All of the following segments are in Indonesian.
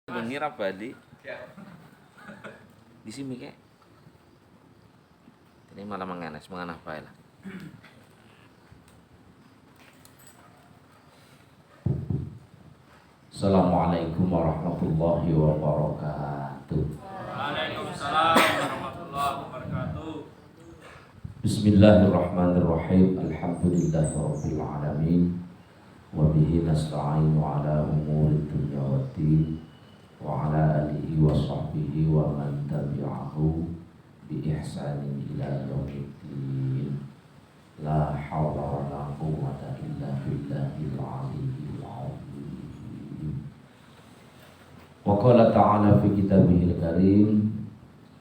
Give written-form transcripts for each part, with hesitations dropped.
Bengi ra bali. Di sini kek. Ini malah menganas bae lah. Assalamualaikum warahmatullahi wabarakatuh. Waalaikumsalam warahmatullahi wabarakatuh. Bismillahirrahmanirrahim. Alhamdulillahirabbil alamin. Wa bihi nasta'inu ala umuri dunya waddin. Wa ala alihi wa sahbihi wa man tabi'ahu bi ihsanin ila yaumiddin. La haula wa la quwwata illa billahil aliyyil azim. Wa qala ta'ala fi kitabihil karim,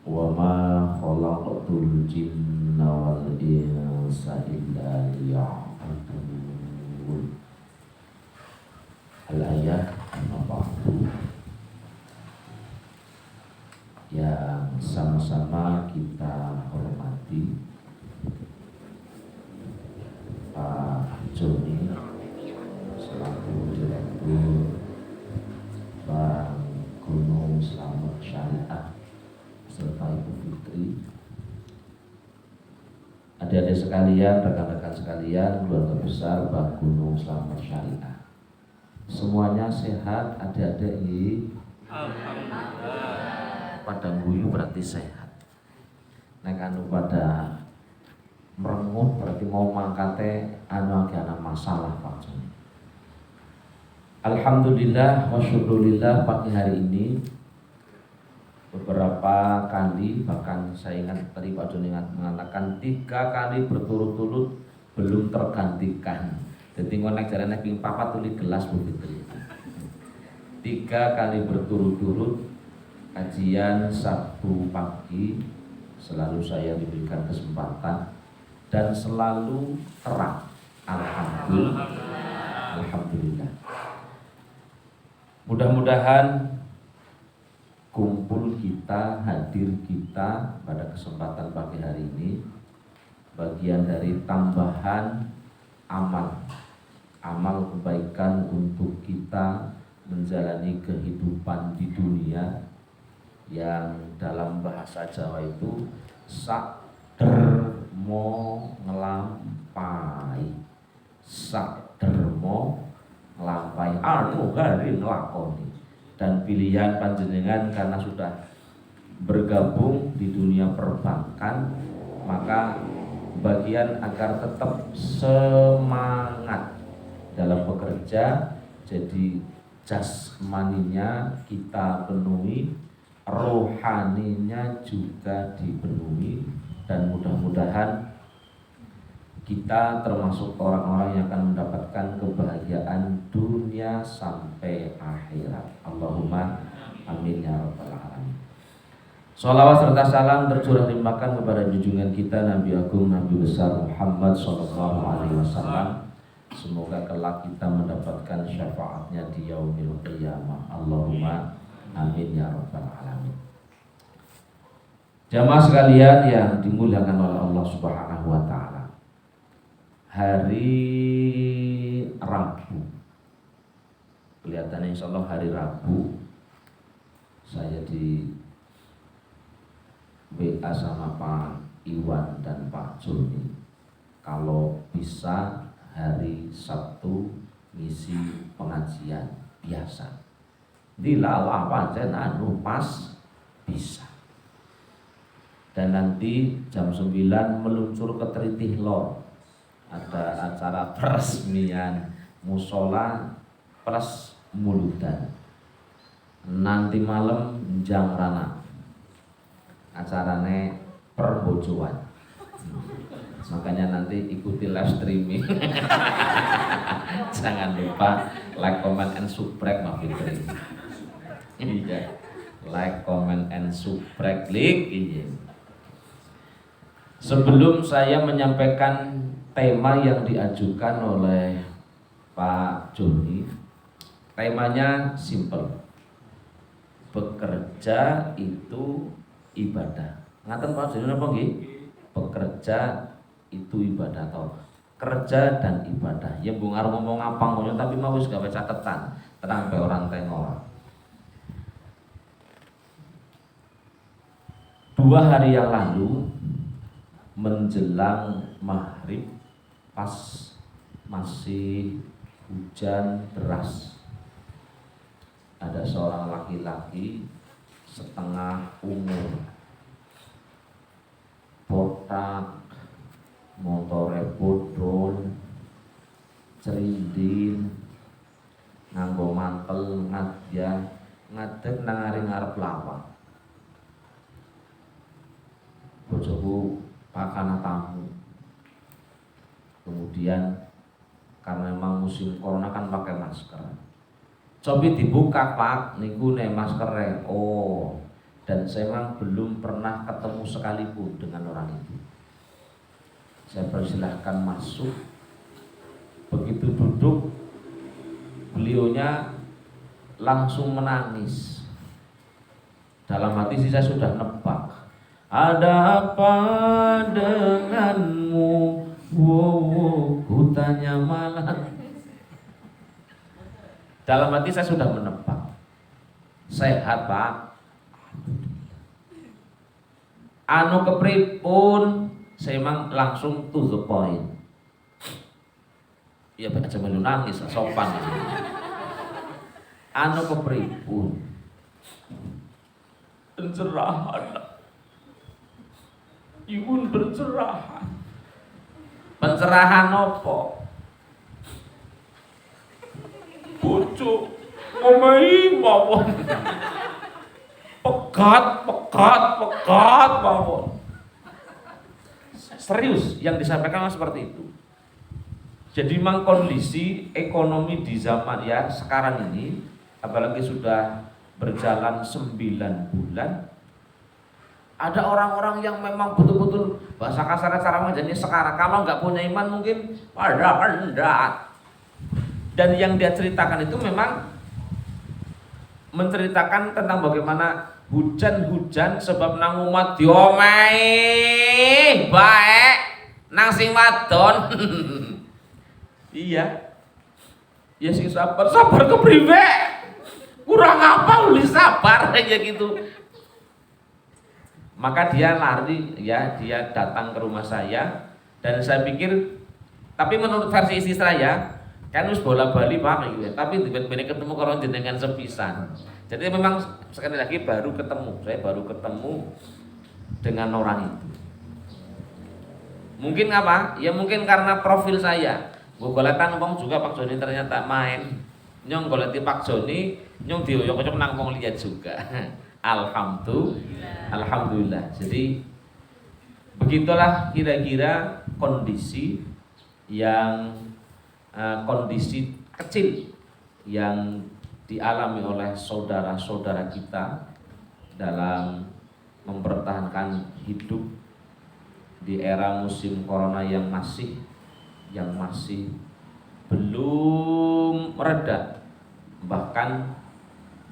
wa ma khalaqtul jinna wal insa illa liya'budun. Al-ayat 40 yang sama-sama kita hormati Pak Joni selaku Direktur Bank Gunung Slamet Syariah serta Ibu Fitri, adik-adik sekalian, rekan-rekan sekalian, keluarga besar Bank Gunung Slamet Syariah. Semuanya sehat, adik-adik ini. Alhamdulillah. Pada guyu berarti sehat. Nek anu pada merengut berarti mau mangkate anu ana masalah Pak Joni. Alhamdulillah wa syukurillah, pagi hari ini beberapa kali, bahkan saya ingat tadi Pak Joni mengatakan 3 kali berturut-turut belum tergantikan. Jadi ngonek jarane ping 4 tuli gelas Bu Fitri. 3 kali berturut-turut kajian Sabtu pagi selalu saya diberikan kesempatan dan selalu terang. Alhamdulillah. Alhamdulillah. Mudah-mudahan kumpul kita, hadir kita pada kesempatan pagi hari ini bagian dari tambahan amal kebaikan untuk kita menjalani kehidupan di dunia yang dalam bahasa Jawa itu sakdermo ngelampai, sakdermo ngelampai anu hari ngelakoni. Dan pilihan panjenengan karena sudah bergabung di dunia perbankan, maka bagian agar tetap semangat dalam bekerja, jadi jasmaninya kita penuhi, rohaninya juga dipenuhi, dan mudah-mudahan kita termasuk orang-orang yang akan mendapatkan kebahagiaan dunia sampai akhirat. Allahumma amin ya rabbal alamin. Sholawat serta salam tercurah limpahkan kepada junjungan kita Nabi Agung Nabi besar Muhammad sallallahu alaihi wasallam. Semoga kelak kita mendapatkan syafaatnya di yaumil qiyamah. Allahumma amin ya rabbal alamin. Jamaah sekalian yang dimuliakan oleh Allah Subhanahu wa taala. Hari Rabu, kelihatannya insya Allah hari Rabu, saya di WA sama Pak Iwan dan Pak Joni, kalau bisa hari Sabtu ngisi pengajian biasa. Dilalah pancen anu pas bisa. Dan nanti jam 9 meluncur ke Tritih Lor. Ada acara peresmian musola plus muludan. Nanti malam Jangrana. Acarane perbojoan. Makanya nanti ikuti live streaming. Jangan lupa like, comment, and subscribe Mbak Fitri. Iya, like, comment, and subscribe klik. Iya. Sebelum saya menyampaikan tema yang diajukan oleh Pak Joni, temanya simple. Bekerja itu ibadah. Ngaten Pak Joni napa nggih? Bekerja itu ibadah atau kerja dan ibadah. Ya bungar ngomong apa ngono tapi mau wis gawe catetan, tenang pe orang tengok. 2 hari yang lalu menjelang maghrib pas masih hujan deras, ada seorang laki-laki setengah umur, botak, motore bodol, cerindin, nganggo mantel ngadeg nang ngarep lawang. Bojoku pakana tamu. Kemudian karena memang musim corona kan pakai masker. Coba dibuka Pak, niku nih maskernya. Oh, dan saya memang belum pernah ketemu sekalipun dengan orang itu. Saya persilahkan masuk. Begitu duduk, beliaunya langsung menangis. Dalam hati sih saya sudah nebak. Ada apa denganmu? Wow, ku tanya malah. Dalam hati saya sudah menebak. Sehat Pak. Anu kepripun, saya emang langsung to the point. Ya aja melu nangis, sopan. Anu kepripun. Pencerahan. Ibu pencerahan. Pencerahan apa? Bojo ngomai mawon. Pekat mawon. Serius yang disampaikan seperti itu. Jadi memang kondisi ekonomi di zaman ya sekarang ini, apalagi sudah berjalan 9 bulan, ada orang-orang yang memang betul-betul bahasa kasarnya cara menjadi sekarang kalau nggak punya iman mungkin pada rendah. Dan yang dia ceritakan itu memang menceritakan tentang bagaimana hujan-hujan sebab nang umat diomehi baik nang sing wadon. Iya. Ya sing sabar kepriwe? Kurang apa uli sabar aja gitu. Maka dia lari ya, dia datang ke rumah saya dan saya pikir, tapi menurut versi istri saya kan harus bola-bali Pak gitu ya. Tapi tiba-tiba ketemu karo jenengan sepisan. Jadi memang sekali lagi baru ketemu, saya baru ketemu dengan orang itu. Mungkin apa? Ya mungkin karena profil saya. Gue goletan umpam juga Pak Joni ternyata main. Nyong goleti Pak Joni, nyong dioyok-oyok nang wong lihat juga. Alhamdulillah. Jadi begitulah kira-kira kondisi yang kondisi kecil yang dialami oleh saudara-saudara kita dalam mempertahankan hidup di era musim corona yang masih belum mereda. Bahkan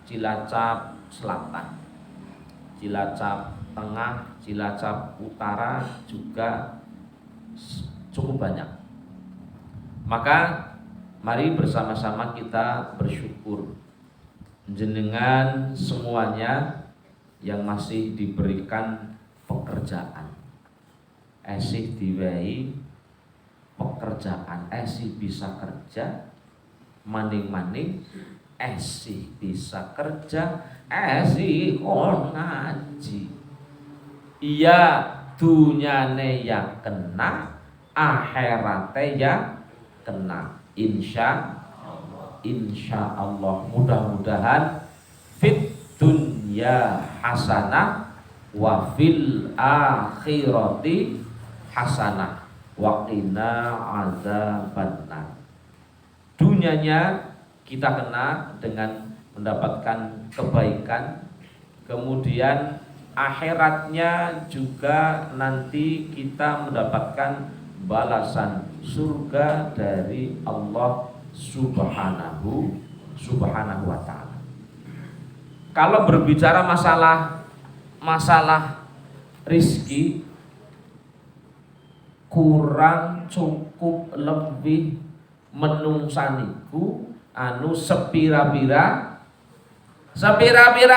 Cilacap Selatan, Cilacap Tengah, Cilacap Utara juga cukup banyak. Maka mari bersama-sama kita bersyukur jenengan semuanya yang masih diberikan pekerjaan, esih diwehi pekerjaan, esih bisa kerja, maning-maning esih bisa kerja, esih kon ngaji. Iya dunyane ya kena, akhirate ya kena. Insya Allah mudah-mudahan fit dunya hasanah wa fil akhirati hasanah wa qina adzabannar. Dunianya kita kena dengan mendapatkan kebaikan, kemudian akhiratnya juga nanti kita mendapatkan balasan surga dari Allah Subhanahu wa ta'ala. Kalau berbicara masalah rizki, kurang cukup lebih menungsaniku anu sepira-pira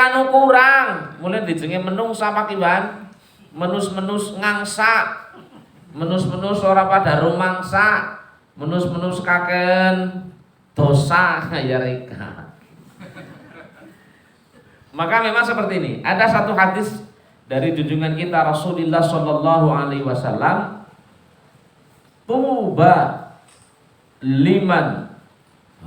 anu kurang mulai dijenge menungsa Pak Iwan menus-menus ngangsa, menus-menus ora pada rumangsa, menus-menus kaken dosa ya rika. Maka memang seperti ini. Ada satu hadis dari junjungan kita Rasulullah Shallallahu Alaihi Wasallam, tuba liman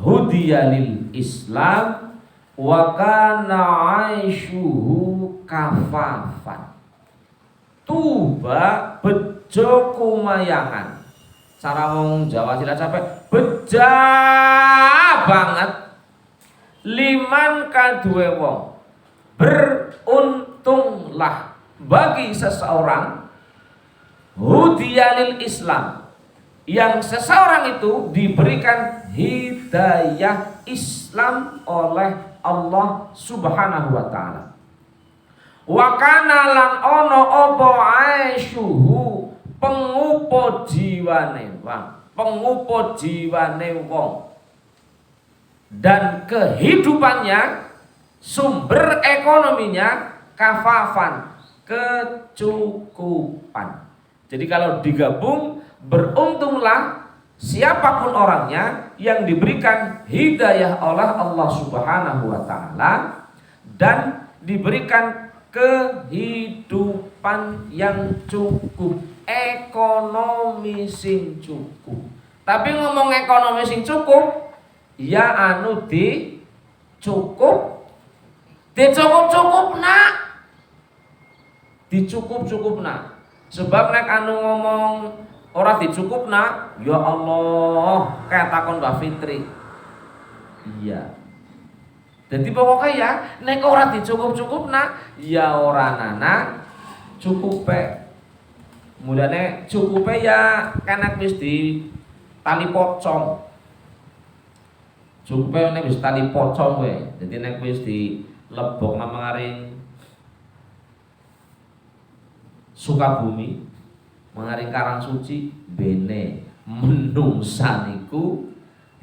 hudiyalil Islam wa kana aishuhu kafafan. Tuba bejo kumayangan. Cara wong Jawa tidak capek, beja banget liman kaduwe wong. Beruntunglah bagi seseorang hudiyalil Islam, yang seseorang itu diberikan hidayah Islam oleh Allah Subhanahu wa taala. Wa kana lan ono apa aishuhu pengupo jiwane wong, dan kehidupannya, sumber ekonominya kafafan, kecukupan. Jadi kalau digabung, beruntunglah siapapun orangnya yang diberikan hidayah oleh Allah Subhanahu wa taala dan diberikan kehidupan yang cukup, ekonomi sing cukup. Tapi ngomong ekonomi sing cukup, ya anu di cukup, dicukup nak, dicukup nak. Sebab nek anu ngomong ora dicukup nak, ya Allah, kayak takon Mbak Fitri. Iya. Jadi pokoknya ya, nek ora dicukup nak, ya ora nana cukup pe. Mulane cukupe ya kanak wis di tali pocong. Cukupe nek wis tali pocong we. Jadi nek wis di lebok mangaring Sukabumi, mangaring Karangsuci, bene menungsa niku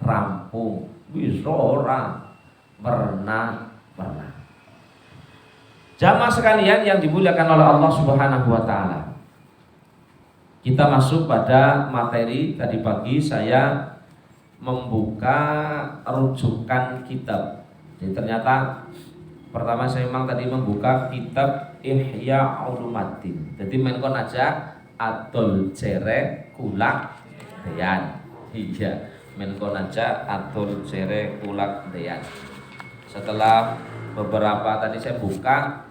rampung. Wis ora pernah. Jamaah sekalian yang dimuliakan oleh Allah Subhanahu wa taala. Kita masuk pada materi. Tadi pagi saya membuka rujukan kitab. Jadi ternyata pertama saya memang tadi membuka kitab Ihya Ulumuddin. Jadi menkon aja Adol Jere Kulak Deyan. Iya, menkon aja Adol Jere Kulak Deyan. Setelah beberapa tadi saya buka,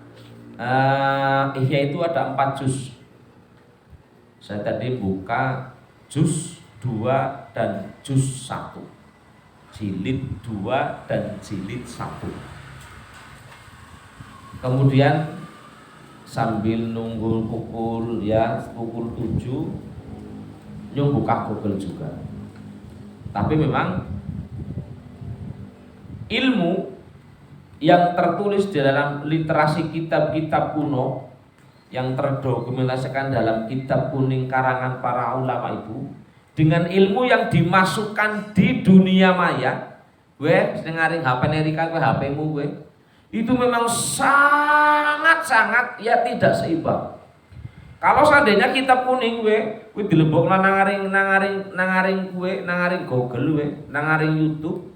Ihya itu ada 4 juz. Saya tadi buka juz 2 dan juz 1, jilid 2 dan jilid 1. Kemudian sambil nunggu pukul 7 buka Google juga. Tapi memang ilmu yang tertulis di dalam literasi kitab-kitab kuno yang terdokumentasikan dalam kitab kuning karangan para ulama itu, dengan ilmu yang dimasukkan di dunia maya, sengaring HP Nerika, HP-mu itu memang sangat-sangat ya tidak seimbang. Kalau seandainya kitab kuning dilebok nangaring Google nangaring YouTube,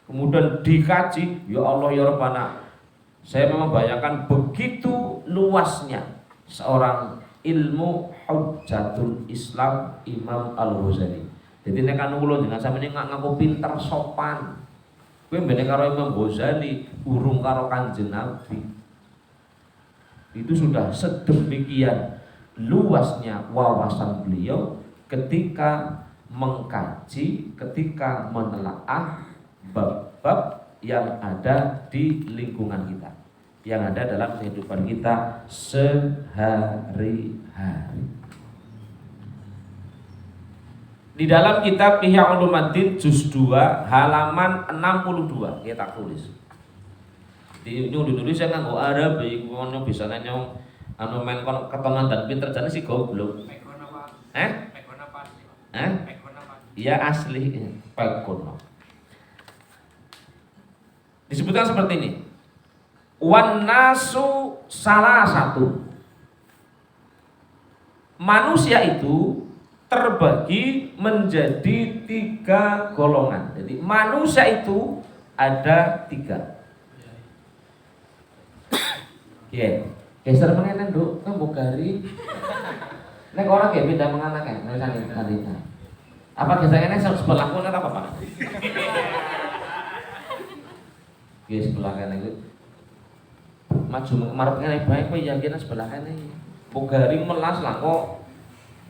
kemudian dikaji, ya Allah ya Rabbana, saya memang bayangkan begitu luasnya seorang ilmu Hujjatul Islam Imam Al-Ghazali. Jadi nek anu kula jenengan sampeyan ngaku pinter sopan, kowe mbene karo Imam Ghazali urung karo Kanjeng Nabi. Itu sudah sedemikian luasnya wawasan beliau ketika mengkaji, ketika menelaah bab-bab yang ada di lingkungan kita, yang ada dalam kehidupan kita sehari-hari. Di dalam kitab Ihya Ulumuddin juz 2 halaman 62 kita tulis. Di ditulis saya nganggo Arab iki ngono bisa nyong anu men kon ketonan dan pinter jane si goblok. Pekono Pak. Pekono Pak. Pekono Pak. Iya asli pekono. Disebutkan seperti ini. Wan nasu salah satu. manusia itu terbagi menjadi 3 golongan. Jadi manusia itu ada 3. Ya, geser mengenai Nduk, kamu gari. Nek orang kayak beda menganak ya, misalnya tadi. Apa gesernya sebelah kanan apa Pak? Di sebelah kanan itu maju marepnya baik kok ya kena sebelah kanan. Bogari melas lah kok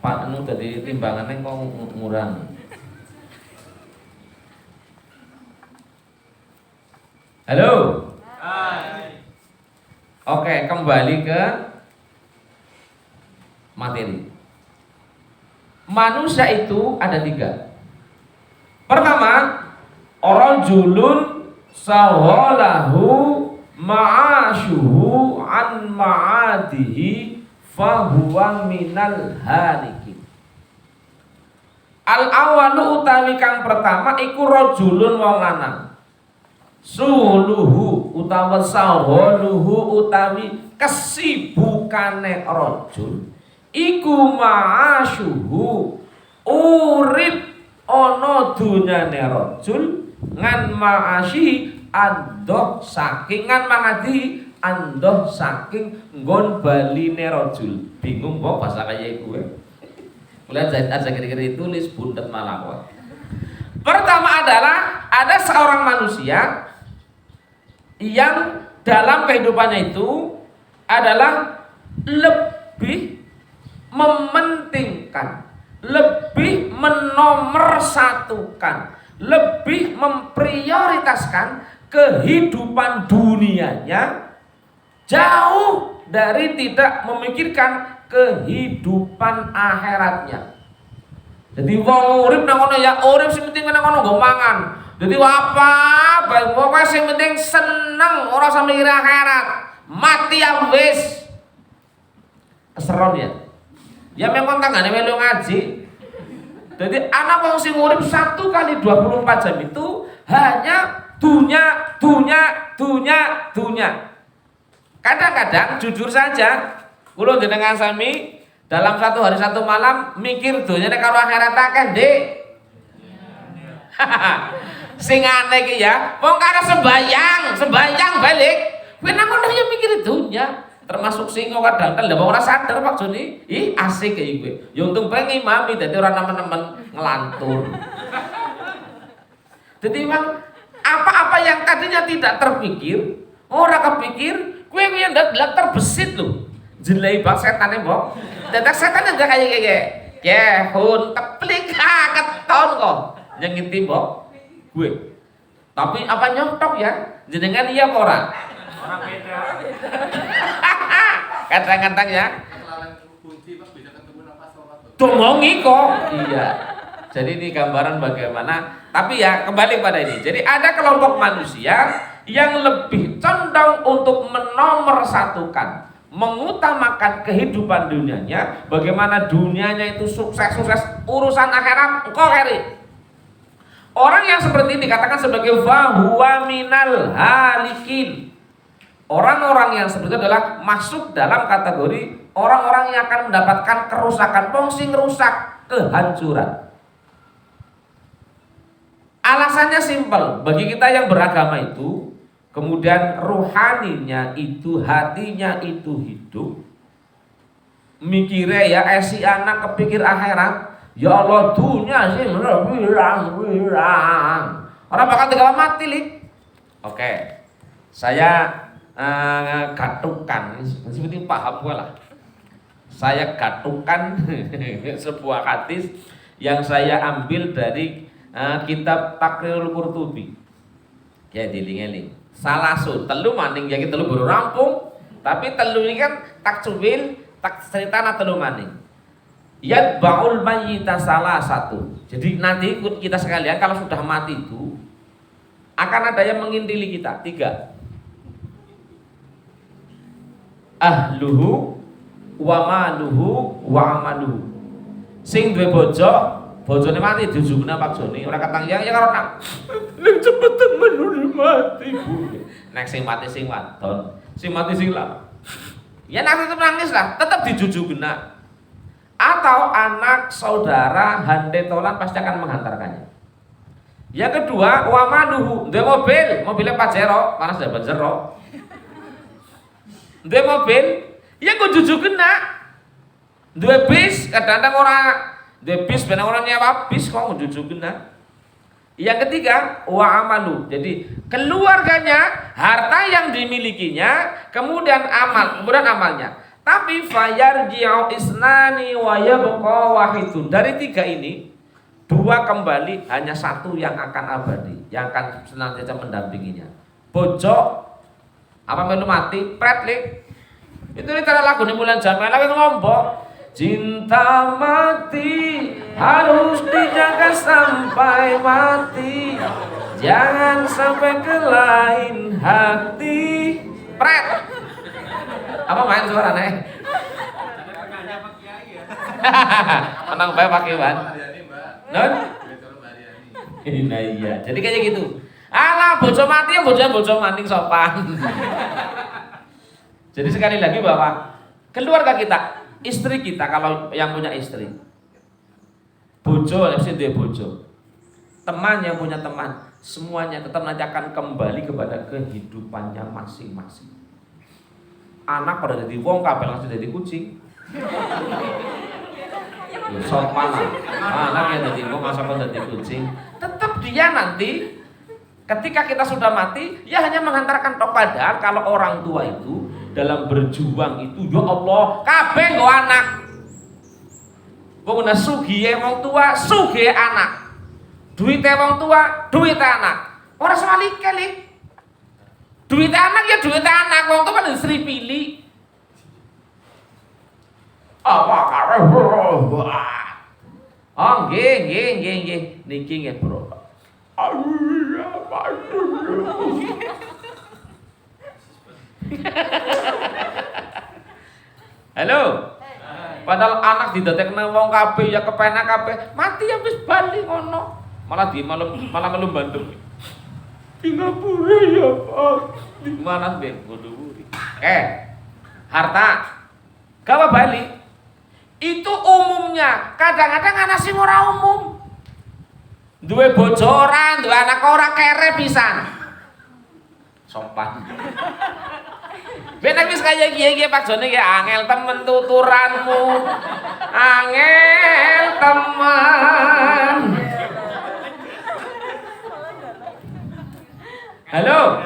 Pak anu dari timbangannya kok ngurang. Halo. Hai. Oke, kembali ke materi. Manusia itu ada 3. Pertama, rajulun sawalahu ma'ashuhu an ma'adihi fahuwa minal halikin. Al awalu utawi kang pertama iku rajulun wong lanang. Suluhu utawa saholuhu utawi kesibukane rajul iku ma'ashuhu urip ana dunyane rajul ngan ma'ashi andoh saking ngan mangadi andoh saking nggon baline rajul. Bingung kok bahasa kaya iku. Kuliah aja kira-kira tulis bundet malah kok. Pertama adalah ada seorang manusia yang dalam kehidupannya itu adalah lebih mementingkan, lebih menomorsatukan, lebih memprioritaskan kehidupan dunianya jauh dari tidak memikirkan kehidupan akhiratnya. Jadi wong urip nang kono ya urip sing penting nang kono nggo mangan. Jadi apa? Baik pokoknya sing penting seneng ora usah mikir akhirat. Mati ya wis. Keseron ya. Ya memang tanggane melu ngaji. Jadi anak wong sing urip 1 kali 24 jam itu hanya dunia. Kadang-kadang jujur saja, kula jenengan sami dalam 1 hari 1 malam mikir dunia nek karo akhirat akeh, Dik. Sing aneh iki ya, wong karo sembayang balik. Kowe nang kono ya mikir dunia, termasuk singo kadang-kadang lha ora sadar Pak Joni. Ih, asik kayak kowe. Ya untung bae ngimami dadi ora nemen-nemen ngelantur. Jadi memang apa-apa yang tadinya tidak terpikir, ora kepikir, kowe yang ndak terbesit lho. Jelai bang setane mbok. Dadak setan enggak kayak kehun teplik keton kok. Yang inti mbok gue. Tapi apa nyontok ya? Jenengan iya apa ora? Orang beda. Kadang-kadang ya. Domongi kok. Iya. Jadi ini gambaran bagaimana. Tapi ya kembali pada ini. Jadi ada kelompok manusia yang lebih condong untuk menomorsatukan, mengutamakan kehidupan dunianya. Bagaimana dunianya itu sukses, urusan akhirat engkau keri. Orang yang seperti ini dikatakan sebagai fahuwa minal halikin. Orang-orang yang seperti itu adalah masuk dalam kategori orang-orang yang akan mendapatkan kerusakan, fungsi rusak, kehancuran. Alasannya simpel, bagi kita yang beragama itu, kemudian ruhaninya itu, hatinya itu hidup, mikirnya ya si anak kepikir akhirat. Ya Allah dunia sih wirang. Orang bakal tinggal mati lik. Oke. Saya gatukan, seperti paham gue lah. Saya gatukan sebuah hadis yang saya ambil dari kitab Taqrirul Qurtubi. Ya diling-eling. Salasun telu maning ya telu baru rampung, tapi telu ini kan takcubil, tak cerita telu maning. Yatba'ul mayyita salah satu. Jadi nanti ikut kita sekalian kalau sudah mati itu akan ada yang mengintili kita 3. Ahluhu wa maluhu wa amaluhu. Sing duwe bojo, bojone mati dijuguna Pak Joni, ora katang yang karo nak. Nek cepet temen mati. Nek sing mati sing wadon, sing mati sing lanang. Ya nanti tetep nangis lah, tetap dijujugna. atau anak saudara handetolan pasti akan menghantarkannya. Yang kedua, wamaluhu, duwe mobilnya Pajero, panas dapat jero. Duwe mobil, ya kok jujur kena. Duwe bis, kadang-kadang orang duwe bis, benar orang nyewa bis kok jujur kena. Yang ketiga, wa amalu. Jadi keluarganya, harta yang dimilikinya, kemudian amalnya. Tapi fayarji'u isnani wa yabqa wahidun. Dari tiga ini, dua kembali, hanya satu yang akan abadi, yang akan senantiasa mendampinginya. Bojo apa melu mati, pretlik. Itu nih cara lagu nih Mulan Jamil lagi ngomong. Cinta mati harus dijaga sampai mati, jangan sampai ke lain hati. Pret. Apa main suara nih? Menang bae pakai ban. Non? Nah iya. Jadi kayak gitu. Alah bojo mati ya bojo maning sopan. Jadi sekali lagi bahwa keluarga kita, istri kita kalau yang punya istri, bojo, mesti dia bojo, teman yang punya teman, semuanya tetap nanti akan kembali kepada kehidupannya masing-masing. Anak pada jadi wong, kabel langsung jadi kucing. Sopan anak yang jadi wong, masa pada jadi kucing. Tetap dia nanti, ketika kita sudah mati, ya hanya menghantarkan tok. Padahal kalau orang tua itu dalam berjuang itu, ya Allah, kabeh nggo anak. Wong sugih wong tua, sugih anak. Duite wong tua, duite anak. Ora semalike li. Duite anak ya duite anak, wong tua kan istri pilih. Apa kare? Oh, nggih. Niki nggih, Bro. Halo. Padahal anak didadekne wong kabeh ya kepenak kabeh, mati ya wis bali ngono. Malah melu Bandung. Singapura ya, Pak. Di mana sih boduri? Harta. Gawa Bali. Itu umumnya, kadang-kadang anak sing ora umum. Duwe bojo ora, duwe anak ora, kere pisan. Sopan. Bener wis kaya kiye Pak Jone ki angel temen tuturanmu. Angel temen. Halo.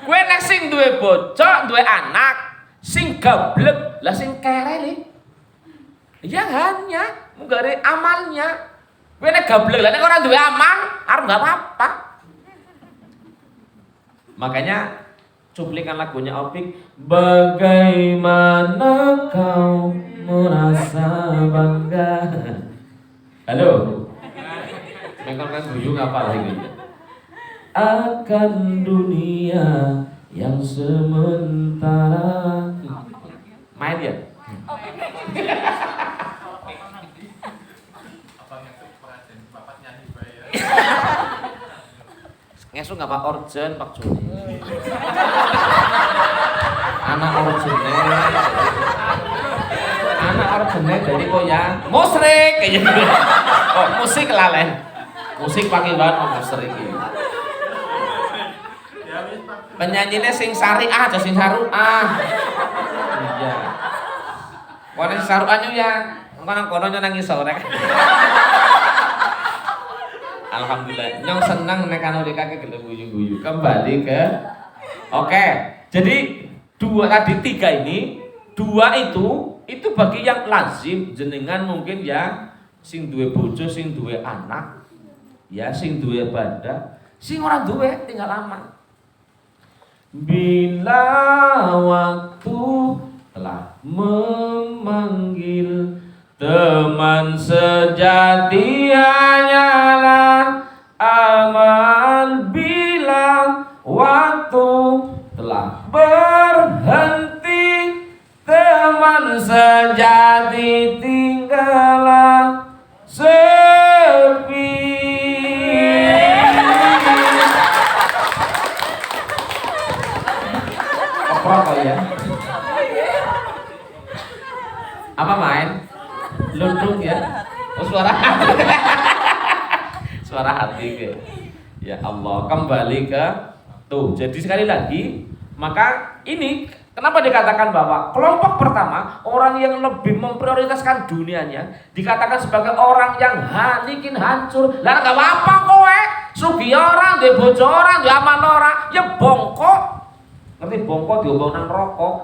Kowe nek sing duwe bojo, duwe anak, sing gablek, lah sing kere li. Ya hanya munggare amalnya. Kowe nek gablek, lah nek ora duwe amal, arep enggak apa-apa. Makanya cuplikan lagunya Opik, bagaimana kau merasa bangga. Halo. Mengkon kan guyu ngapa lagi? Akan dunia yang sementara. Main ya? Ngesuk nggak Pak Orjen, Pak Joni. Anak Orjennya jadi kok ya musrik kayak gitu. Kok musik lalen. Musik pakai banget musrik iki. Penyanyinya sing syariah aja sing saruah. Iya. Wong sing saruahnya ya, kono nangis sore. Alhamdulillah, nyong senang nek anu dikake gelem guyu-guyu. Kembali ke oke. Jadi tiga ini, dua itu bagi yang lazim jenengan mungkin ya sing duwe bojo, sing duwe anak, ya sing duwe badak, sing ora duwe tinggal aman. Bila waktu telah memanggil, teman sejati hanyalah aman. Bila waktu telah berhenti, teman sejati tinggallah sepi. Apa ya? Apa main? Lundung ya. Oh, suara hati. Suara hati ke. Ya Allah, kembali ke tuh. Jadi sekali lagi, maka ini kenapa dikatakan bahwa kelompok pertama orang yang lebih memprioritaskan dunianya dikatakan sebagai orang yang halikin hancur. Lah enggak apa-apa kowe. Sugih orang, duwe bojo orang, duwe aman orang, ya bongkok. Ngerti bongkok diomong nang rokok.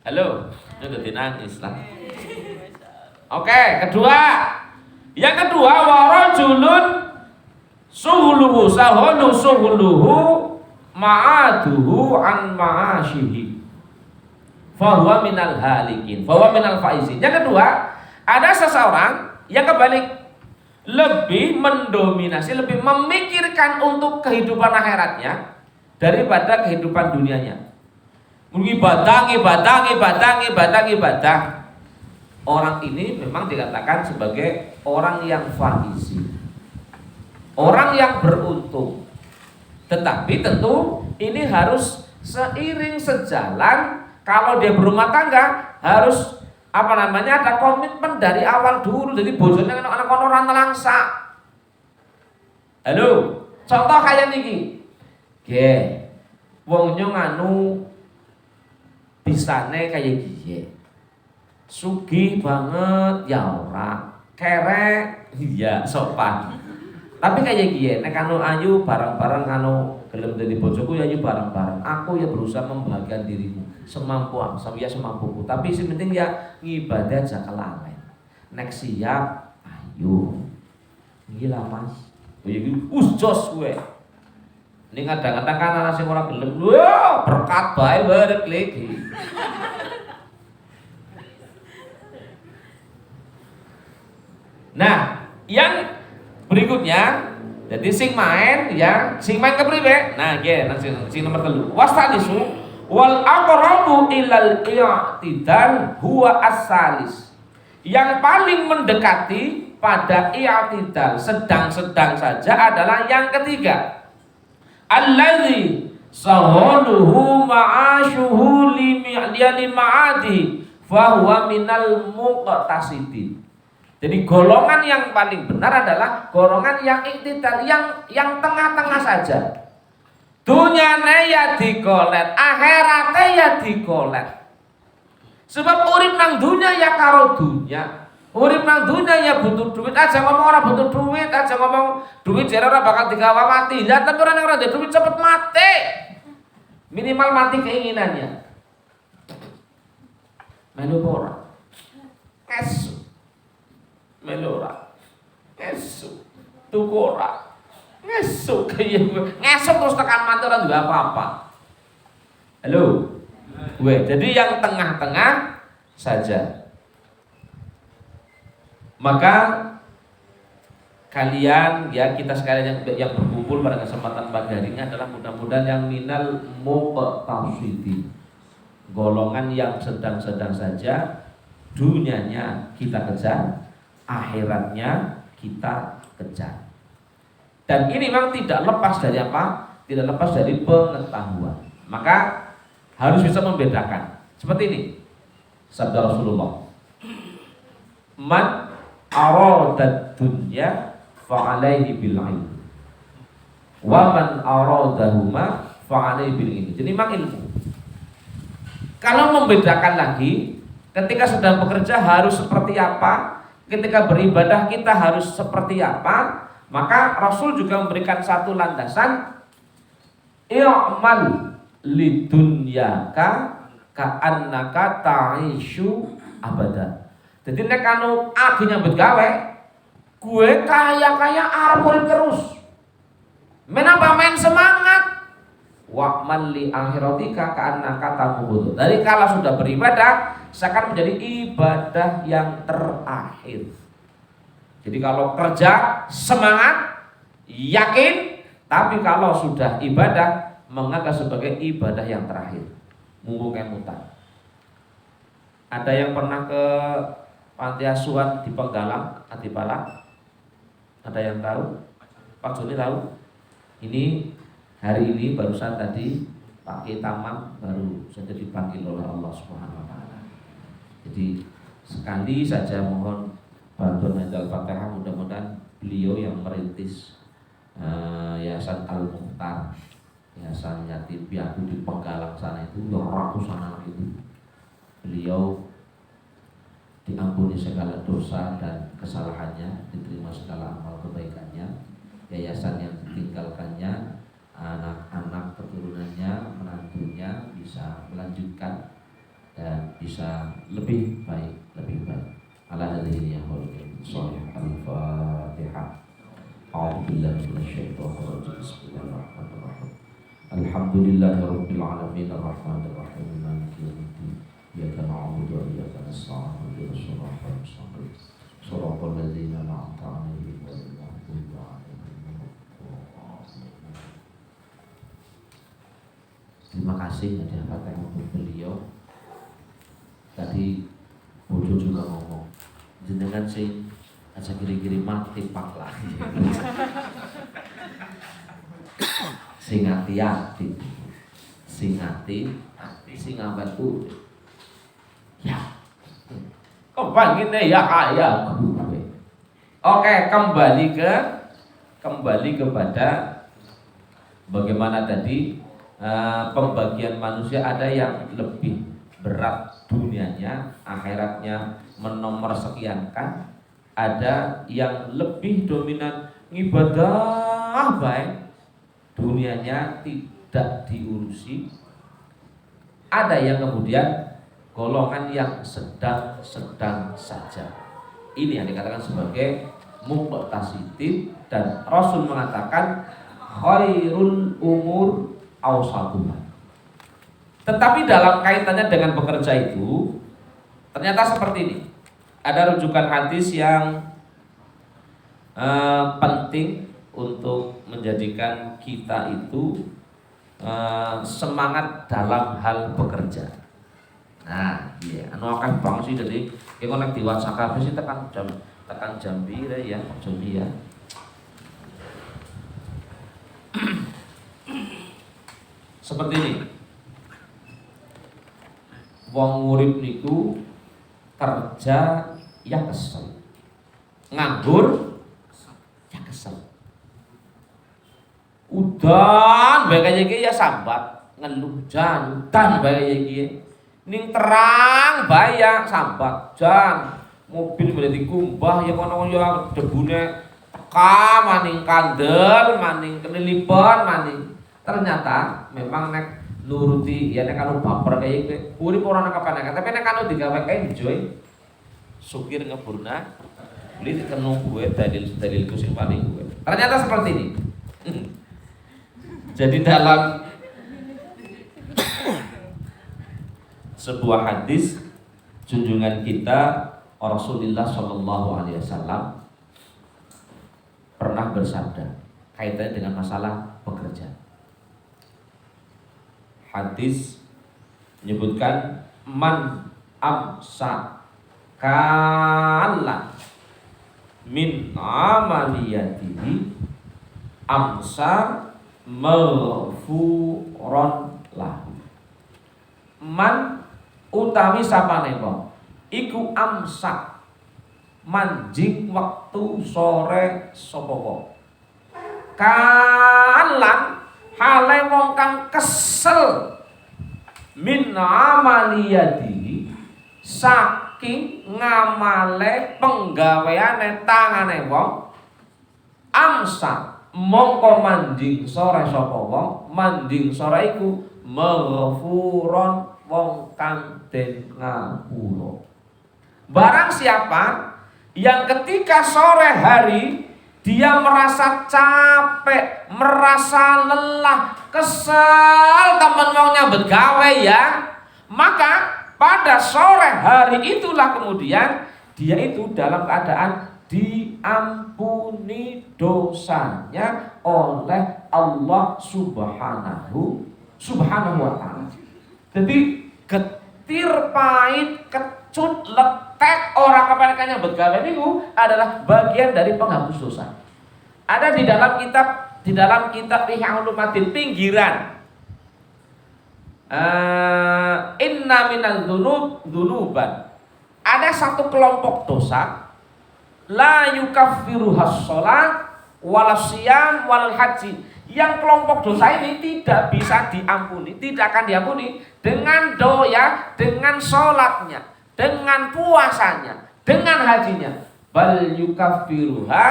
Halo, itu udah nangis lah. Oke, kedua. Yang kedua, warajulun suhuluhu sahulu suhuluhu ma'aduhu an ma'asyihi fahuwa minal halikin fahuwa minal faizin. Yang kedua, ada seseorang yang kebalik, lebih mendominasi, lebih memikirkan untuk kehidupan akhiratnya daripada kehidupan dunianya. Ibadah. Orang ini memang dikatakan sebagai orang yang faizi, orang yang beruntung. Tetapi tentu ini harus seiring sejalan. Kalau dia berumah tangga harus ada komitmen dari awal dulu. Jadi bojone anak orang telangsa. Halo, contoh kayak niki. Wong nyong bisane kayak giye. Sugih banget ya ora, kerek iya sopan. Tapi kayak giye nek ayu bareng-bareng gelem dadi bojoku ya ayu bareng-bareng. Aku ya berusaha membahagiakan dirimu semampuku. Tapi sing penting ya ngibadah aja kelalen. Nek siap ayo. Gila Mas. Oh ya jos kowe. Ning kadang-kadang kan ana sing ora gelem. Wah, berkat bae barek lagi. Nah, yang berikutnya, jadi sing main kepriwe? Nah, sing nomor 3. Wastanisu wal aqrabu ilal i'tidal huwa as-salis. Yang paling mendekati pada i'tidal, sedang-sedang saja adalah yang ketiga. Allazi sahaluhu ma'ashuhu ma'adi fa huwa minal muqtasidin. Jadi golongan yang paling benar adalah golongan yang iktidal, yang tengah-tengah saja. Dunyane ya digolet, akhirate ya digolet. Sebab urip nang dunya ya karo dunya. Urip nang dunya ya butuh duit, aja ngomong ora butuh duit, aja ngomong duit jare ora bakal digawa mati. Lah tapi ora ada duit cepet mati. Minimal mati keinginannya. Melu ora. Melora, ngesuk, tukora, ngesuk kayak gue, ngesuk terus tekan mati orang juga apa-apa. Halo, gue. Jadi yang tengah-tengah saja. Maka kalian ya kita sekalian yang berkumpul pada kesempatan pagi hari ini adalah mudah-mudahan yang minal muqtasidin, golongan yang sedang-sedang saja, dunianya kita kejar, akhiratnya kita kejar. Dan ini memang tidak lepas dari apa? Tidak lepas dari pengetahuan. Maka harus bisa membedakan. Seperti ini sabda Rasulullah, man aradad dunya fa alaihi bil ilm wa man aradahuma fa alaihi bil ilm. Jadi memang ilmu. Kalau membedakan lagi, ketika sedang bekerja harus seperti apa, ketika beribadah kita harus seperti apa, maka Rasul juga memberikan satu landasan, i'mal lidunyaka ka'annaka ta'ishu abada. Jadi nek agi nyambut gawe, gue kaya arep urip terus. Menapa main semangat? Wa'mal li akhiratika ka'annaka tamutu. Dari kala sudah beribadah seakan menjadi ibadah yang terakhir. Jadi kalau kerja semangat, yakin, tapi kalau sudah ibadah menganggap sebagai ibadah yang terakhir. Munggu kemutan. Ada yang pernah ke panti asuhan di Penggalang, Adipala? Ada yang tahu? Pak Joni tahu? Ini hari ini barusan tadi Pak Tamam baru saja dipanggil oleh Allah Subhanahu wa taala. Jadi Sekali saja mohon bantuan Nahdlatul Fatihah, mudah-mudahan beliau yang merintis Yayasan Al-Mukhtar, yayasan yatim piatu di Penggalang sana itu, yang ratusan anak itu, beliau diampuni segala dosa dan kesalahannya, diterima segala amal kebaikannya. Yayasan yang ditinggalkannya, anak-anak keturunannya, menantunya bisa melanjutkan dan bisa lebih baik, lebih baik. Ala hadhihi ya Al-Fatihah. A'udzubillahi minasyaitonir rajim. Bismillahirrahmanirrahim. Alhamdulillahirabbil alamin arrahmanir rahim maliki yaumiddin. Iyyaka na'budu wa iyyaka nasta'in. Ihdinas siratal mustaqim. Shiratal ladzina an'amta 'alaihim ghairil maghdubi 'alaihim waladdallin. Terima kasih Nahdlatul Fatihah untuk beliau. Tadi bojo juga ngomong, jenengan sing aja kiri-kiri mati pak lah. Sing hati-hati, sing hati-hati, sing ambet urip. Ya, kembali ya kaya. Oke, kembali kepada bagaimana tadi pembagian manusia. Ada yang lebih berat dunianya, akhiratnya menomorsekiankan. Ada yang lebih dominan ngibadah baik, dunianya tidak diurusi. Ada yang kemudian golongan yang sedang-sedang saja. Ini yang dikatakan sebagai muqtasidin, dan Rasul mengatakan khairul umur awsatuha. Tetapi dalam kaitannya dengan bekerja itu ternyata seperti ini. Ada rujukan hadis yang penting untuk menjadikan kita itu semangat dalam hal bekerja. Nah, iya, anu akeh banget sih, jadi kalau nek di WhatsApp sih tekan jam pira ya, jam ya. Seperti ini. Wong murid niku kerja ya kesel, nganggur ya kesel. Udan bae kaya iki ya sambat, ngeluh jan udan bae kaya iki. Ning terang bae ya sambat jan. Mobil berarti kumbah ya kono ya debune teka maning kandel, maning kelilipan maning. Ternyata memang nek nuruti ya nek anu baper kaya iki urip ora nang kapan, tapi nek anu digawe enjoy sukir ngeburna beli kenu gue dalilku sing paling gue. Ternyata seperti ini. Jadi dalam sebuah hadis junjungan kita Rasulullah Shallallahu Alaihi Wasallam pernah bersabda kaitannya dengan masalah bekerja. Hadis menyebutkan man amsa kala min amaliyatihi amsa maghfuron lahu. Man utawi sapane wong iku amsa manjing wektu sore sapa wong kalan hale wong kang kesel min amaliyati saking ngamale penggaweane tangane wong amsa mongko manding sore sapa wong manding sore iku maghfuron wong kang den ngapura. Barang siapa yang ketika sore hari dia merasa capek, merasa lelah, kesel temen wong nyambet gawe ya, maka pada sore hari itulah kemudian dia itu dalam keadaan diampuni dosanya oleh Allah Subhanahu wa ta'ala. Jadi getir pahit kecut letek orang kependekannya begawe niku adalah bagian dari penghapus dosa. Ada di dalam kitab Ihya Ulumuddin pinggiran. Inna minal dzunuban ada satu kelompok dosa la yukaffiruhas shalah wal siyam wal haji. Yang kelompok dosa ini tidak bisa diampuni, tidak akan diampuni dengan doa, dengan sholatnya, dengan puasanya, dengan hajinya. Bal yukaffiruha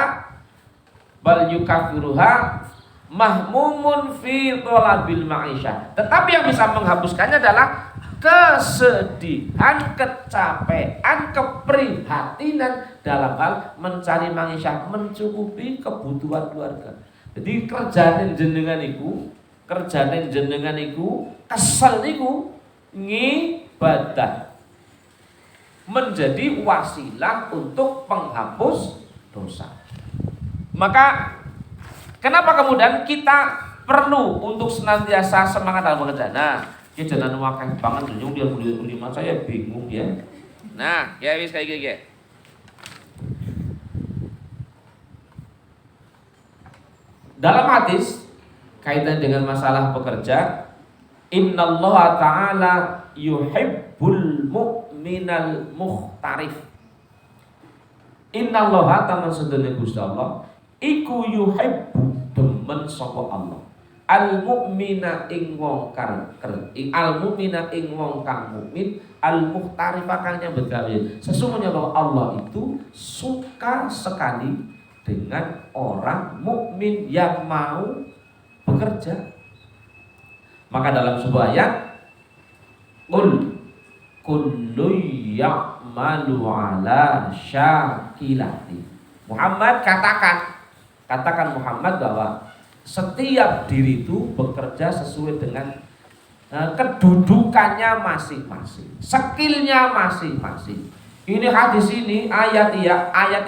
mahmumun fi thalabil ma'isyah. Tetapi yang bisa menghapuskannya adalah kesedihan, kecapean, keprihatinan dalam hal mencari ma'isyah, mencukupi kebutuhan keluarga. Jadi kerjaan jenengan iku kesel niku ngibadah, menjadi wasilah untuk penghapus dosa. Maka kenapa kemudian kita perlu untuk senantiasa semangat dalam bekerja? Nah, ya jangan wakil banget dulu dia kuliah saya bingung ya. Nah, ya wis kayak gini. Dalam hadis kaitan dengan masalah pekerja, innallaha ta'ala yuhibbul mu'minal mukhtarif. Innallaha ta'ala sedene Gusti Allah iku yuhibbu demen sapa Allah al mu'mina ing wong kang mukmin al mukhtarifa kang nyambut gawe. Sesungguhnya bahwa Allah itu suka sekali dengan orang mukmin yang mau bekerja. Maka dalam sebuah ayat, qul kullu ya'malu ala syakilati. Muhammad katakan Muhammad bahwa setiap diri itu bekerja sesuai dengan kedudukannya masing-masing, skillnya masing-masing. Ini hadis ini, ayat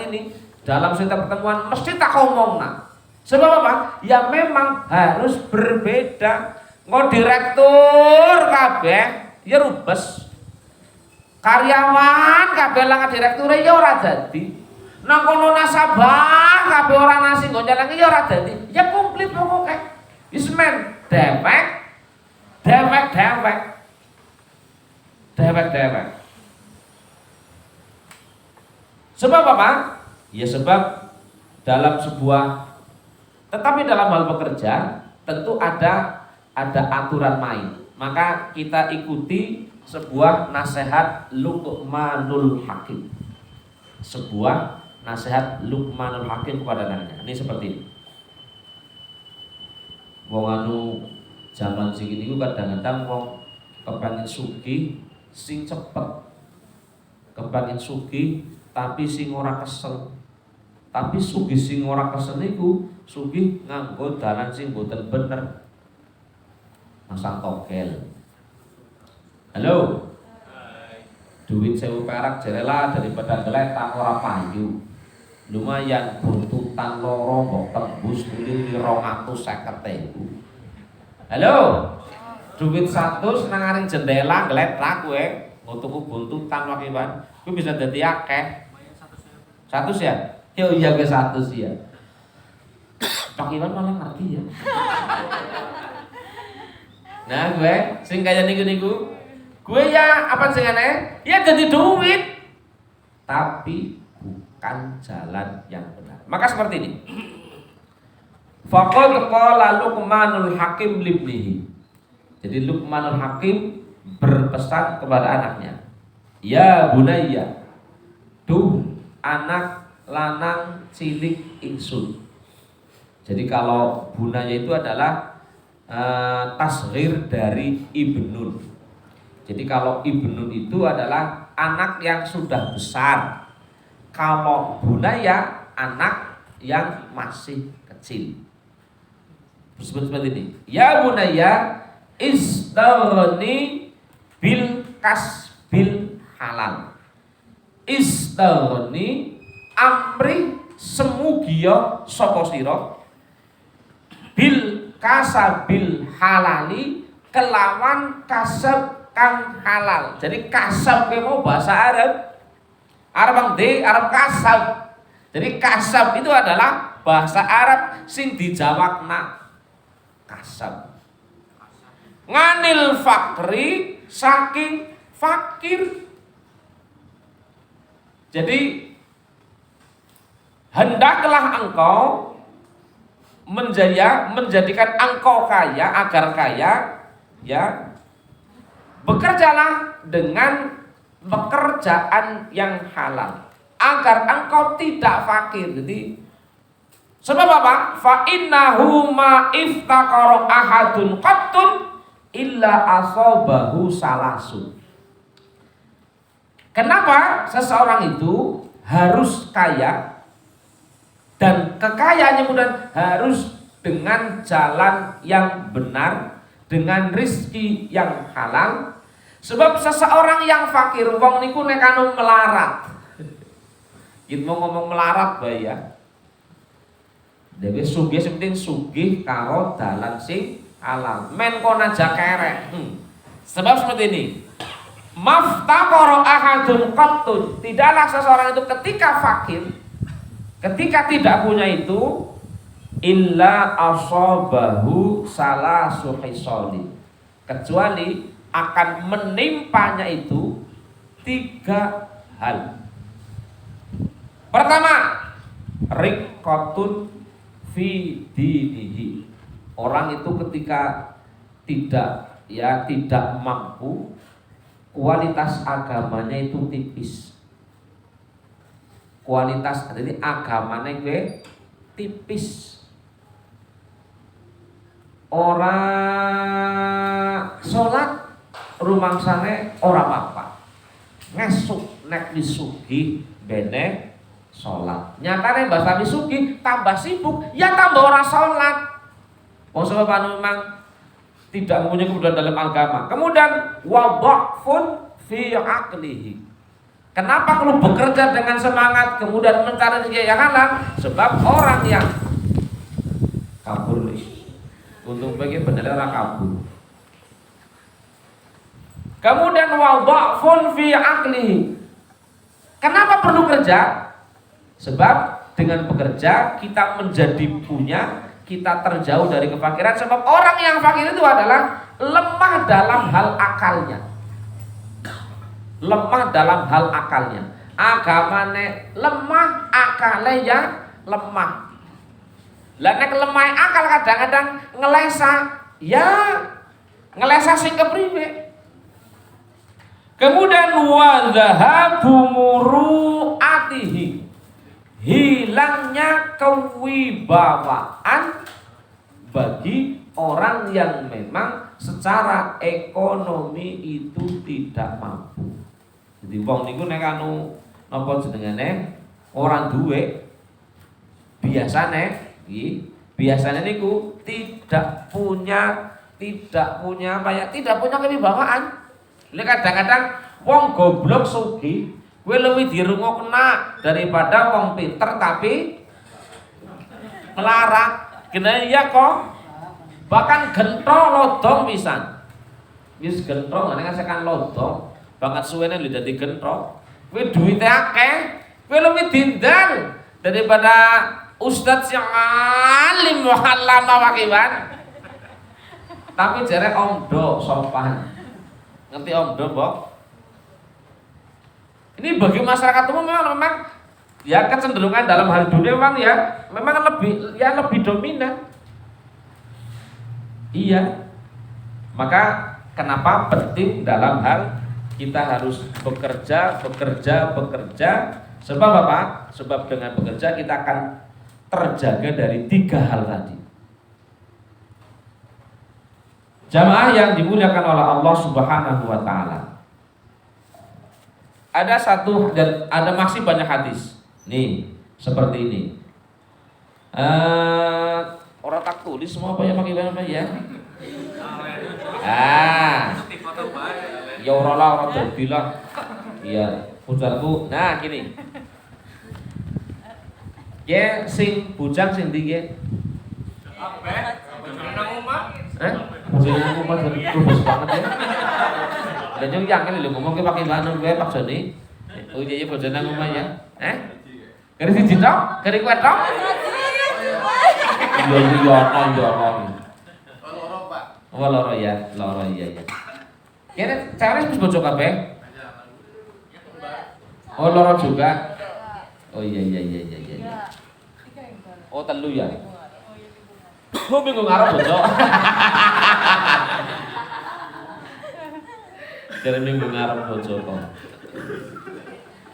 ini dalam setiap pertemuan mesti tak ngomong. Sebab apa? Ya memang harus berbeda. Ngo direktur kabeh ya rubes. Karyawan kabeh lang direktur ya ora dadi. Nang kono nasabah kabeh ora nasi gonjalan ya ora dadi. Ya komplit pokoke. Wis men dewek. Sebab apa? Ya sebab dalam tetapi dalam hal bekerja tentu ada aturan main. Maka kita ikuti sebuah nasihat Luqmanul Hakim. Sebuah nasihat Luqmanul Hakim kepada anaknya. Ini seperti ini. Wong anu zaman sing niku kadang-kadang wong kepengin sugih sing cepet. Kepengin sugih tapi sing ora kesel. Tapi sugih sing ora kesel niku sugih nganggo dalan sing boten bener. Masang togel. Halo. Duit 1000 perak jerela daripada geletak ora payu. Lumayan buntutan loro mbok tembus kulit 250.000. Halo. Duit 100 nang aring jendela geletak kowe, nggo tuku buntutan wae Pak. Kuwi bisa dadi akeh. 100 ya? Yo iya ke 100 ya. Pak Iwan malah ngerti ya. Nah gue sing kaya niku gue ya apa sing aneh? Ya jadi duit tapi bukan jalan yang benar. Maka seperti ini. Faqad qala Luqmanul Hakim libnihi. Jadi Luqmanul Hakim berpesan kepada anaknya, ya bunayya, duh anak lanang cilik ingsun. Jadi kalau bunaya itu adalah tasghir dari ibnun. Jadi kalau ibnun itu adalah anak yang sudah besar. Kalau bunaya anak yang masih kecil. Seperti ini. Ya bunaya istaghni bil kasbil halal. Istaghni amri semugia sapa sira bil kasabil halali kelawan kasab kang halal. Jadi kasab ke mau bahasa Arab Arab kasab. Jadi kasab itu adalah bahasa Arab sing dijawabna kasab. Nganil fakri saking fakir. Jadi hendaklah engkau menjadikan engkau kaya, agar kaya, ya, bekerjalah dengan pekerjaan yang halal agar engkau tidak fakir. Jadi sebab apa? Fa innahu ma iftaqara ahadun qattun illa asabahu salasun. Kenapa seseorang itu harus kaya dan kekayaannya kemudian harus dengan jalan yang benar, dengan rizki yang halal? Sebab seseorang yang fakir wong niku nek anu melarat. Kita mau ngomong melarat bae ya. Dewe sugih penting sugih karo dalan sing halal. Men kon aja kerek. Sebab seperti ini. Maftaqara ahadun qattun, tidaklah seseorang itu ketika fakir, ketika tidak punya itu, illa asabahu salasu hisali, kecuali akan menimpanya itu 3 hal. Pertama, riqqatun fi dinihi, orang itu ketika tidak mampu, kualitas agamanya itu tipis. Kualitas jadi agamanya gue tipis. Orang sholat rumangsane ora apa-apa. Ngesuk nek disugi bene sholat. Nyatane mbah sami sugih tambah sibuk, ya tambah ora sholat. Wong sebab anu memang tidak mempunyai kemudahan dalam agama. Kemudian wadhafun fi aqlihi. Kenapa kalau bekerja dengan semangat kemudian mencari rezeki yang halal? Sebab orang yang kabur nih. Untuk bagi benar orang kabur. Kemudian wadhafun fi aqlihi. Kenapa perlu kerja? Sebab dengan bekerja kita menjadi punya, kita terjauh dari kefakiran. Sebab orang yang fakir itu adalah lemah dalam hal akalnya. Lemah dalam hal akalnya. Agamane lemah, akale ya lemah. Lah nek lemah akal kadang-kadang ngelesa, ya ngelesa sing kepriwe. Kemudian wa dhahabu muru'atihi, hilangnya kewibawaan bagi orang yang memang secara ekonomi itu tidak mampu. Jadi wong niku nek anu napa jenengane orang duwe biasane niku tidak punya apa ya, tidak punya kewibawaan. Lha kadang-kadang wong goblok sugih kowe luwih dirungokna daripada wong pinter tapi melarat. Kena iya kok. Bahkan gentho lodong pisan. Wis gentho ngene kan lodong, banget suwene lho dadi gentho. Kowe duwite akeh, kowe luwih dindal daripada ustaz yang alim wa allama waqiban. Tapi jare omdo sopan. Ngerti omdo, Mbok? Ini bagi masyarakat umum memang ya kecenderungan dalam hal dunia memang lebih dominan. Iya. Maka kenapa penting dalam hal kita harus bekerja. Sebab apa? Sebab dengan bekerja kita akan terjaga dari 3 hal tadi. Jamaah yang dimuliakan oleh Allah Subhanahu wa taala. Ada satu dan ada masih banyak hadis. Nih, seperti ini. Orang tak tulis semua apa ya pakai apa ya? Ya orang bilang. Iya, pujarku. Nah, gini. Ya sing bujang sing ndi ya? Bojone nang omah terus banget ya. Dan yang yakin lho ngomong ke pakai bahan gue Pak Joni. Oh iya bojone nang omah ya. Kari siji tok, kari kuat tok. Iya. Loro Pak. Oh loro ya, iya. Kene cewek wis bojo kabeh. Oh loro juga. Oh iya. Oh telu ya. Oh bingung arep bojo. Jadi minggu ngarep bojo kok.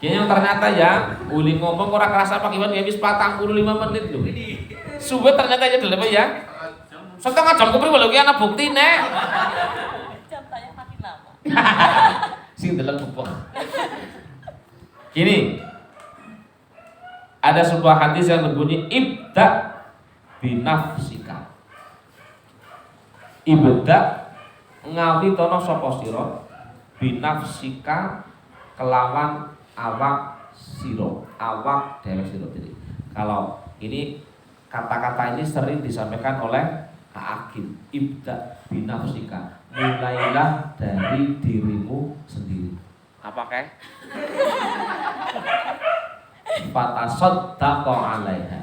Kayaknya ternyata ya, uli ngomong ora kerasa Pak Iwan habis 45 menit lho. Suwe ternyata ya dhewe ya. Setengah jam kepriwe lho ki ana buktine. Jam tanya makin lama. Sing deleng bepok. Gini. Ada sebuah hadis yang berbunyi ibda binafsika. Ibda ngawi tono sapa sira binafsika kelawan awak siro, awak dewek siro. Jadi kalau ini kata-kata ini sering disampaikan oleh hakim. Ibda binafsika, mulailah dari dirimu sendiri. Apa kek? Fatasaddaqa 'alaiha.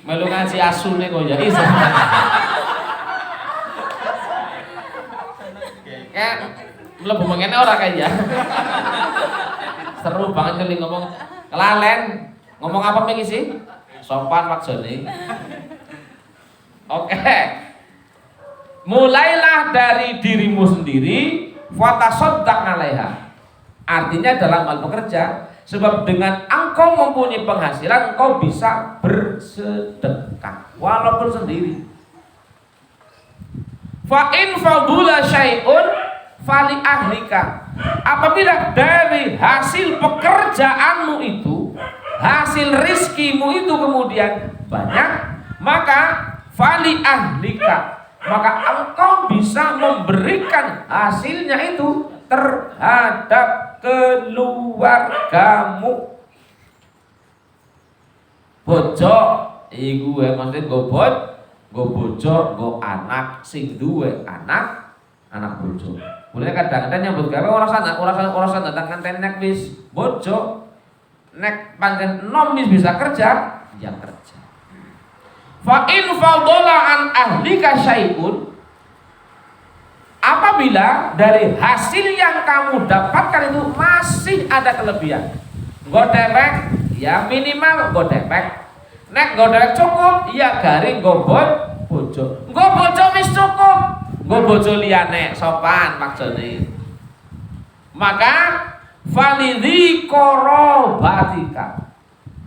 Melu ngaji asune kok ya iso. Kayak mlebu mengene ora kae ya. Seru banget kali ngomong. Kelalen. Ngomong apa iki sih? Sopan maksudnya. Oke. Mulailah dari dirimu sendiri, fatasaddaq 'alaiha. Artinya dalam hal bekerja, sebab dengan engkau mempunyai penghasilan, engkau bisa bersedekah walaupun sendiri. Fa in fadula syai'un fali ahlika. Apabila dari hasil pekerjaanmu itu, hasil rizkimu itu kemudian banyak, maka fali ahlika, maka engkau bisa memberikan hasilnya itu terhadap keluargamu. Bojo iku maksudnya go bojo, go anak sing duwe anak bojo. Mulane kadang-kadang nyambut gawe ora usah datang nek wis bojo, nek pancen nom wis bisa kerja, ya kerja. Fa in fadala an ahlika syai'un, apabila dari hasil yang kamu dapatkan itu masih ada kelebihan, nggo dewek ya minimal nggo dewek. Nek nggo dewek cukup, ya garing nggo bojo. Nggo bojo wis cukup, nggo bojo liyane sopan maksudnya. Maka falidhi qorobatika,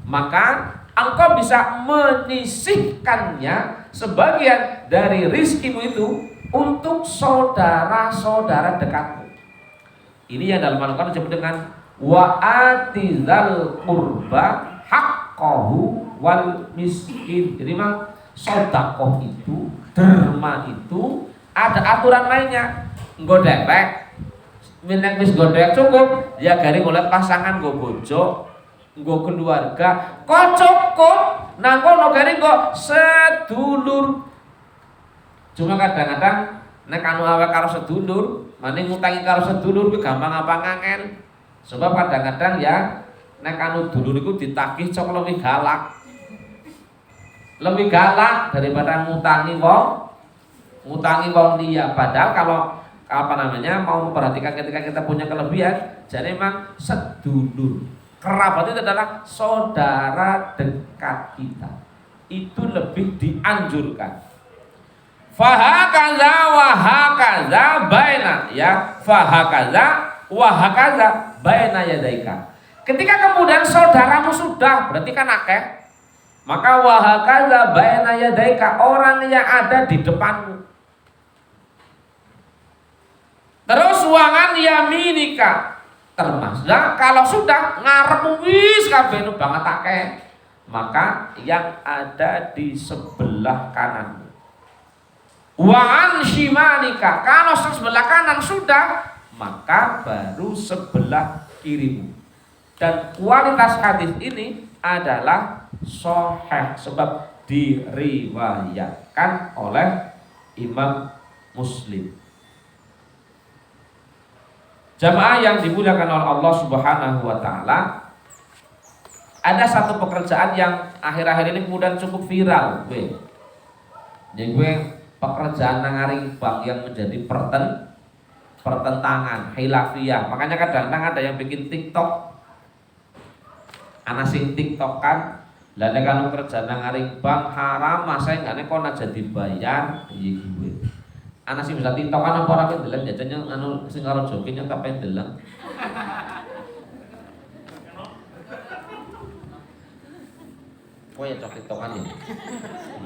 maka engkau bisa menyisihkannya sebagian dari rizkimu itu untuk saudara-saudara dekatmu. Ini yang dalam Al-Quran disebut dengan wa'atizal qurba haqqahu wal miskin. Jadi memang sedekah itu, derma itu ada aturan mainnya. Nggo dewek, nek wis nggo dewek cukup, ya garing oleh pasangan nggo bojo, nggo keluarga, kok cukup nang kono garing kok sedulur. Cuma kadang-kadang nek anu awake karo sedulur, maning ngutangi karo sedulur kuwi gampang apa ngangel. Sebab kadang-kadang ya nek anu dulur iku ditagih cok lebih galak. Lebih galak daripada ngutangi wong dia. Padahal kalau mau memperhatikan ketika kita punya kelebihan, jadi memang sedulur. Kerabat itu adalah saudara dekat kita. Itu lebih dianjurkan. Fahakaza wahakaza baina ya fahakaza wahakaza baina yadaika. Ketika kemudian saudaramu sudah berarti kan akeh, maka wahakaza baina yadaika, orang yang ada di depanmu. Terus wangan yaminika, termasuk kalau sudah ngarepmu wis kabeh banget akeh, maka yang ada di sebelah kananmu. Wa'an shimanika, kalau sebelah kanan sudah, maka baru sebelah kirimu. Dan kualitas hadis ini adalah sahih sebab diriwayatkan oleh Imam Muslim. Jamaah yang dimuliakan oleh Allah Subhanahu wa taala, ada satu pekerjaan yang akhir-akhir ini kemudian cukup viral, gue pekerjaan nangaring bank yang menjadi pertentangan, khilafiyah. Makanya kadang-kadang ada yang bikin TikTok, ana sing TikTokan, lah nek anu kerja nang ngaring bank haram, masa enggak kon aja dibayar, iya gue. Ana sing bisa TikTokan apa ora pendeleng jajane anu sing karo joki nyang kapen deleng. Oh ya cok TikTokan ini.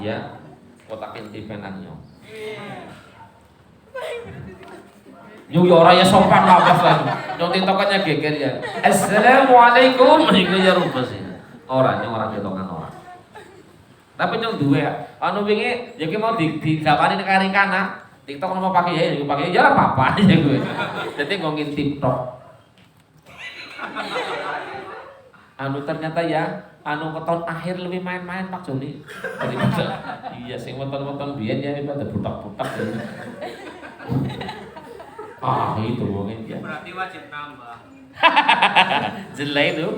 Iya, kotakin tipenannya. Yo yo ora ya sopan lah bos lah. Yang TikTokannya geger ya. Assalamualaikum iku ya rubes ya. Ora TikTokan ora. Tapi yang duwe anu wingi ya ki mau digapani nek karing kana. TikTok mau pakai ya apa-apa ya gue. Jadi ngomongin TikTok. Anu ternyata ya anu weton akhir lebih main-main Pak Joni. Iya sing weton-weton biyen ya pada butak-butak ya. Itu mungkin ya. Berarti wajib nambah. Jelek itu.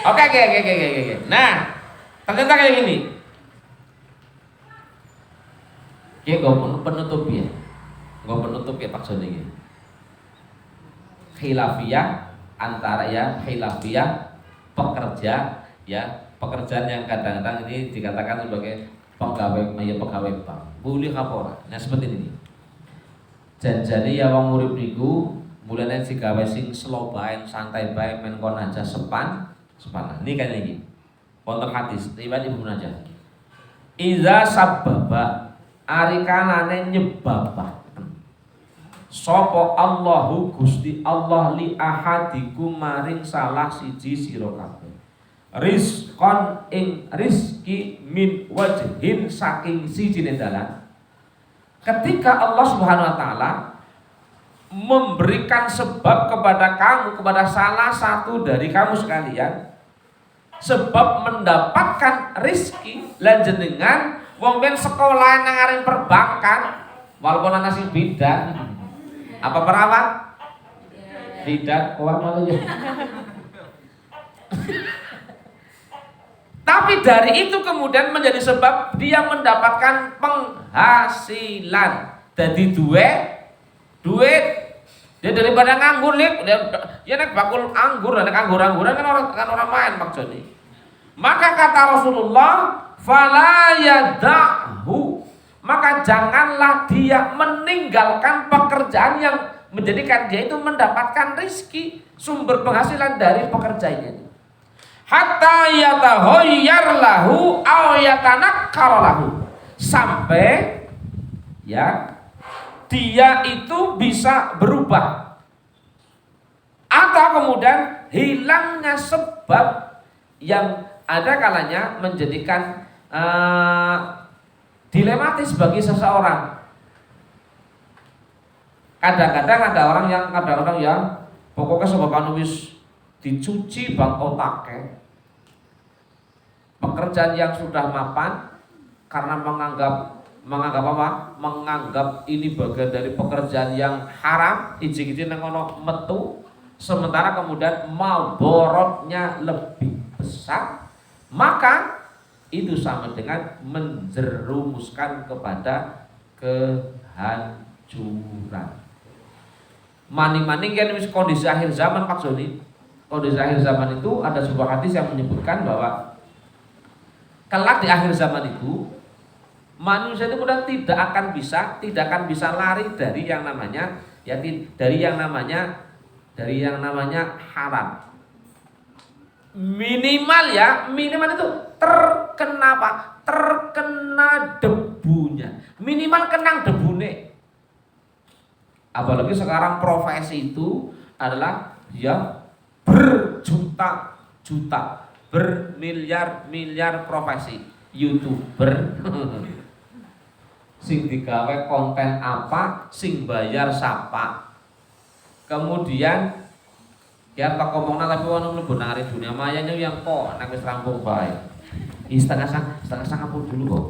Oke. Nah, ternyata kayak gini. Ya gue penutup ya. Gue penutup ya Pak Joni. Khilafiyah antara ya khilafiyah pekerja ya pekerjaan yang kadang-kadang ini dikatakan sebagai pegawai bank. Boleh apa ora? Nah seperti ini. Janjane ya wong urip niku mulane digawe sing slow bae, santai bae, men kon aja sepan. Ini kan iki. Wonten hadis riwayat Ibnu Majah. Iza sababa arikanane nyebabah. Sapa Allahu Gusti Allah li ahadikum maring salah siji sira kabeh. Rizqan ing rizki min wajhin saking sijine dalan. Ketika Allah Subhanahu wa taala memberikan sebab kepada kamu, kepada salah satu dari kamu sekalian, sebab mendapatkan rizki lan jenengan wong ben sekolah nang aring perbankan walaupun ana sing bidan apa perawat bidan kuat malah ya. Tapi dari itu kemudian menjadi sebab dia mendapatkan penghasilan. Jadi duit dia daripada nganggur dia nek bakul anggur, nek anggur-angguran kan orang main maksudnya. Maka kata Rasulullah, fala yadahu, maka janganlah dia meninggalkan pekerjaan yang menjadikan dia itu mendapatkan rizki, sumber penghasilan dari pekerjaannya. Hatta yatahoyyar lahu aw yatanakkar lahu, sampai ya dia itu bisa berubah atau kemudian hilangnya sebab yang ada kalanya menjadikan dilematis bagi seseorang. Kadang-kadang ada orang yang pokoknya sebab anu wis dicuci bang otake, pekerjaan yang sudah mapan karena menganggap apa? Menganggap ini bagian dari pekerjaan yang haram, ijik-ijik nang ono metu, sementara kemudian malborotnya lebih besar, maka itu sama dengan menjerumuskan kepada kehancuran. Maning-maning kan kondisi akhir zaman Pak Joni. Kondisi akhir zaman itu ada sebuah hadis yang menyebutkan bahwa kelak di akhir zaman itu manusia itu kemudian tidak akan bisa lari dari yang namanya dari yang namanya haram. Minimal itu terkena apa? Terkena debunya. Minimal kenang debune. Apalagi sekarang profesi itu adalah berjuta-juta, bermiliar-miliar profesi. YouTuber sing digawe konten apa, sing bayar sapa. Kemudian ya tak ngomongna tapi ono mlebu nang dunia maya yang kok nek wis rampung bae. Setengah pun dulu kok.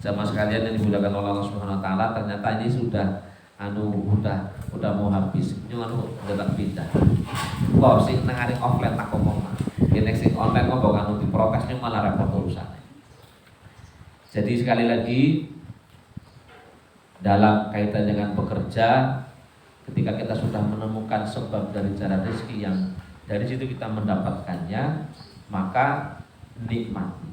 Jamaah sekalian yang dimuliakan oleh Allah Subhanahu wa taala, ternyata ini sudah udah mau habis. Nyuwun datang pindah. Kok sing nang arek offline tak ngomong. Nek sing online ngomong anu diprotesnya malah repot urusannya. Jadi sekali lagi dalam kaitan dengan bekerja Ketika kita sudah menemukan sebab dari jalan rezeki yang dari situ kita mendapatkannya, maka nikmati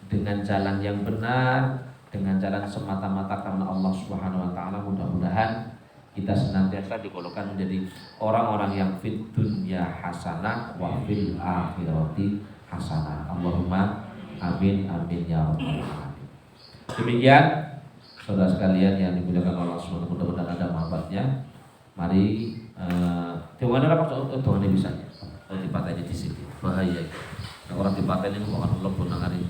dengan jalan yang benar, dengan jalan semata-mata karena Allah Subhanahu wa taala. Mudah-mudahan kita senantiasa digolongkan menjadi orang-orang yang fid dunya hasanah wa fil akhirati hasanah. Allahumma amin amin ya rabbal alamin. Demikian saudara sekalian yang dimuliakan Allah Subhanahu, mudah-mudahan ada manfaatnya. Mari jangan apa tuh bisa. Kalau dipateni di sini bahaya. Nah, orang dipateni kok kan lebih nangari